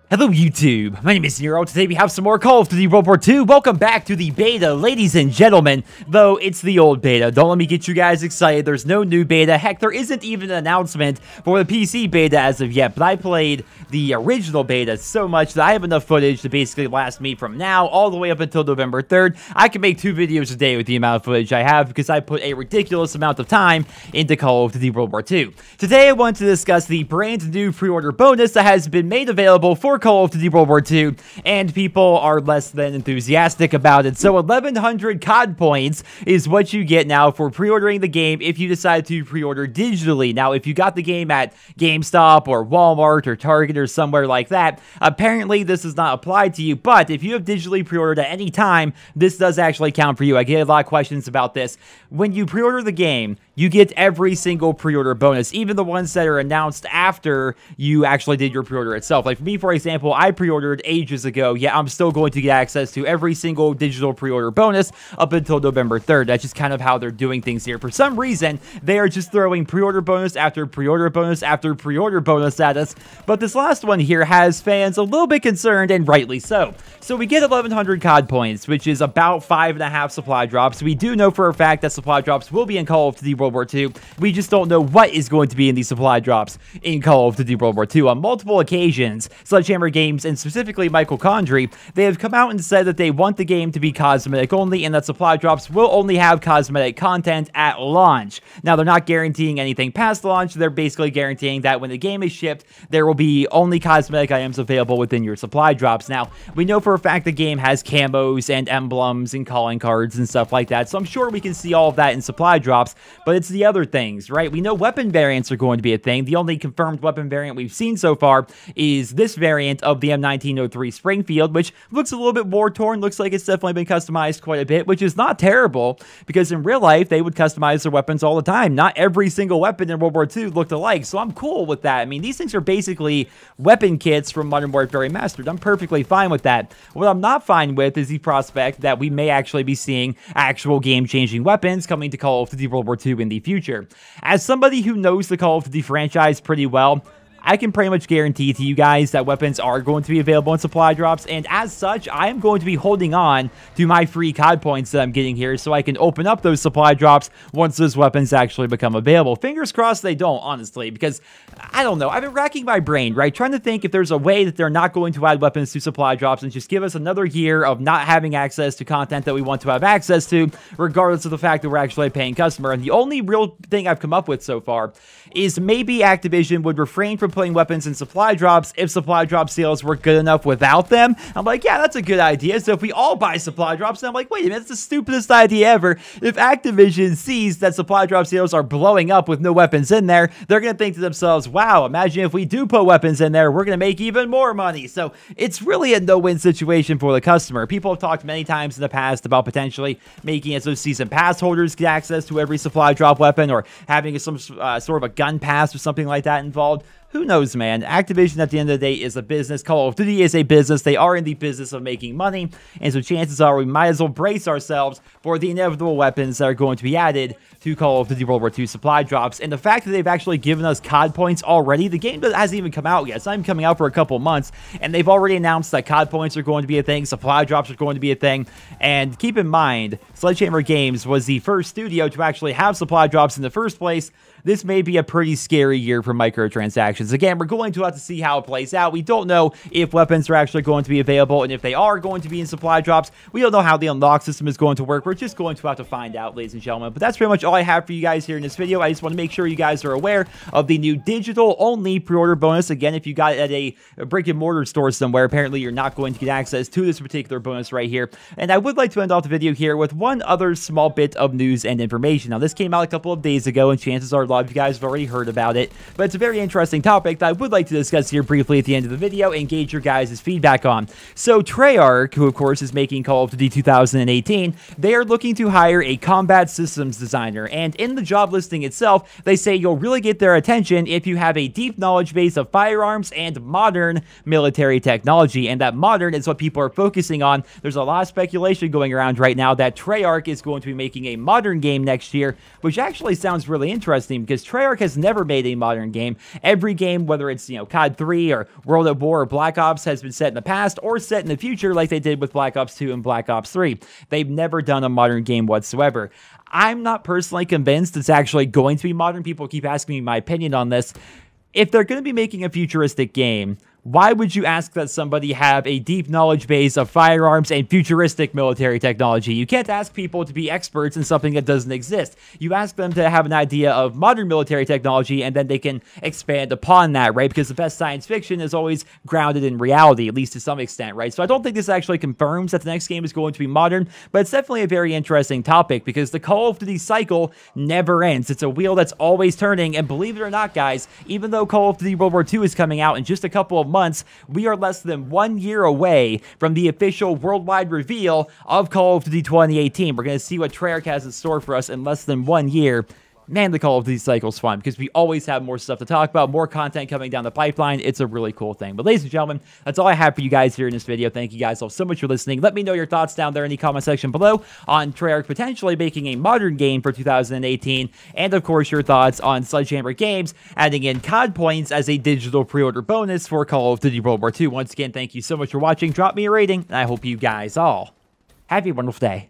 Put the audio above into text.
Hello YouTube, my name is Nero. Today we have some more Call of Duty World War II. Welcome back to the beta, ladies and gentlemen. Though it's the old beta, don't let me get you guys excited. There's no new beta. Heck, there isn't even an announcement for the PC beta as of yet. But I played the original beta so much that I have enough footage to basically last me from now all the way up until November 3rd. I can make 2 videos a day with the amount of footage I have because I put a ridiculous amount of time into Call of Duty World War II. Today I want to discuss the brand new pre-order bonus that has been made available for Call of Duty World War II, and people are less than enthusiastic about it. So 1,100 COD points is what you get now for pre-ordering the game if you decide to pre-order digitally. Now, if you got the game at GameStop or Walmart or Target or somewhere like that, apparently this does not apply to you, but if you have digitally pre-ordered at any time, this does actually count for you. I get a lot of questions about this. When you pre-order the game, you get every single pre-order bonus, even the ones that are announced after you actually did your pre-order itself. Like for me, for example, I pre-ordered ages ago. Yeah, I'm still going to get access to every single digital pre-order bonus up until November 3rd. That's just kind of how they're doing things here. For some reason, they are just throwing pre-order bonus after pre-order bonus after pre-order bonus at us. But this last one here has fans a little bit concerned, and rightly so. So we get 1,100 COD points, which is about 5.5 supply drops. We do know for a fact that supply drops will be in Call of Duty World War II. We just don't know what is going to be in these supply drops in Call of Duty World War II. On multiple occasions, Sledgehammer Games, and specifically Michael Condrey, they have come out and said that they want the game to be cosmetic only and that supply drops will only have cosmetic content at launch. Now, they're not guaranteeing anything past launch. They're basically guaranteeing that when the game is shipped, there will be only cosmetic items available within your supply drops. Now, we know for a fact the game has camos and emblems and calling cards and stuff like that, so I'm sure we can see all of that in supply drops, but it's the other things, right? We know weapon variants are going to be a thing. The only confirmed weapon variant we've seen so far is this variant of the M1903 Springfield, which looks a little bit war-torn, looks like it's definitely been customized quite a bit, which is not terrible, because in real life, they would customize their weapons all the time. Not every single weapon in World War II looked alike, so I'm cool with that. I mean, these things are basically weapon kits from Modern Warfare Remastered. I'm perfectly fine with that. What I'm not fine with is the prospect that we may actually be seeing actual game-changing weapons coming to Call of Duty World War II in the future. As somebody who knows the Call of Duty franchise pretty well, I can pretty much guarantee to you guys that weapons are going to be available in supply drops, and as such, I am going to be holding on to my free COD points that I'm getting here so I can open up those supply drops once those weapons actually become available. Fingers crossed they don't, honestly, because, I don't know, I've been racking my brain, right, trying to think if there's a way that they're not going to add weapons to supply drops and just give us another year of not having access to content that we want to have access to, regardless of the fact that we're actually a paying customer. And the only real thing I've come up with so far is maybe Activision would refrain from putting weapons in supply drops if supply drop sales were good enough without them. I'm like, yeah, that's a good idea. So if we all buy supply drops, then I'm like, wait a minute, that's the stupidest idea ever. If Activision sees that supply drop sales are blowing up with no weapons in there, they're going to think to themselves, wow, imagine if we do put weapons in there, we're going to make even more money. So it's really a no-win situation for the customer. People have talked many times in the past about potentially making it so season pass holders get access to every supply drop weapon, or having some sort of a gun pass or something like that involved. Who knows, man? Activision, at the end of the day, is a business. Call of Duty is a business. They are in the business of making money, and so chances are we might as well brace ourselves for the inevitable weapons that are going to be added to Call of Duty World War II supply drops. And the fact that they've actually given us COD points already, the game hasn't even come out yet. It's not even coming out for a couple months, and they've already announced that COD points are going to be a thing, supply drops are going to be a thing. And keep in mind, Sledgehammer Games was the first studio to actually have supply drops in the first place. This may be a pretty scary year for microtransactions. Again, we're going to have to see how it plays out. We don't know if weapons are actually going to be available, and if they are going to be in supply drops, we don't know how the unlock system is going to work. We're just going to have to find out, ladies and gentlemen. But that's pretty much all I have for you guys here in this video. I just want to make sure you guys are aware of the new digital-only pre-order bonus. Again, if you got it at a brick-and-mortar store somewhere, apparently you're not going to get access to this particular bonus right here. And I would like to end off the video here with one other small bit of news and information. Now, this came out a couple of days ago, and chances are lot of you guys have already heard about it, but it's a very interesting topic that I would like to discuss here briefly at the end of the video and gauge your guys' feedback on. So Treyarch, who of course is making Call of Duty 2018, they are looking to hire a combat systems designer, and in the job listing itself, they say you'll really get their attention if you have a deep knowledge base of firearms and modern military technology, and that modern is what people are focusing on. There's a lot of speculation going around right now that Treyarch is going to be making a modern game next year, which actually sounds really interesting because Treyarch has never made a modern game. Every game, whether it's, COD 3 or World at War or Black Ops, has been set in the past or set in the future like they did with Black Ops 2 and Black Ops 3. They've never done a modern game whatsoever. I'm not personally convinced it's actually going to be modern. People keep asking me my opinion on this. If they're going to be making a futuristic game, why would you ask that somebody have a deep knowledge base of firearms and futuristic military technology? You can't ask people to be experts in something that doesn't exist. You ask them to have an idea of modern military technology, and then they can expand upon that, right? Because the best science fiction is always grounded in reality, at least to some extent, right? So I don't think this actually confirms that the next game is going to be modern, but it's definitely a very interesting topic because the Call of Duty cycle never ends. It's a wheel that's always turning, and believe it or not, guys, even though Call of Duty World War II is coming out in just a couple of months, we are less than 1 year away from the official worldwide reveal of Call of Duty 2018. We're going to see what Treyarch has in store for us in less than 1 year. Man, the Call of Duty cycle's fun because we always have more stuff to talk about, more content coming down the pipeline. It's a really cool thing. But ladies and gentlemen, that's all I have for you guys here in this video. Thank you guys all so much for listening. Let me know your thoughts down there in the comment section below on Treyarch potentially making a modern game for 2018. And of course, your thoughts on Sledgehammer Games adding in COD Points as a digital pre-order bonus for Call of Duty World War II. Once again, thank you so much for watching. Drop me a rating, and I hope you guys all have a wonderful day.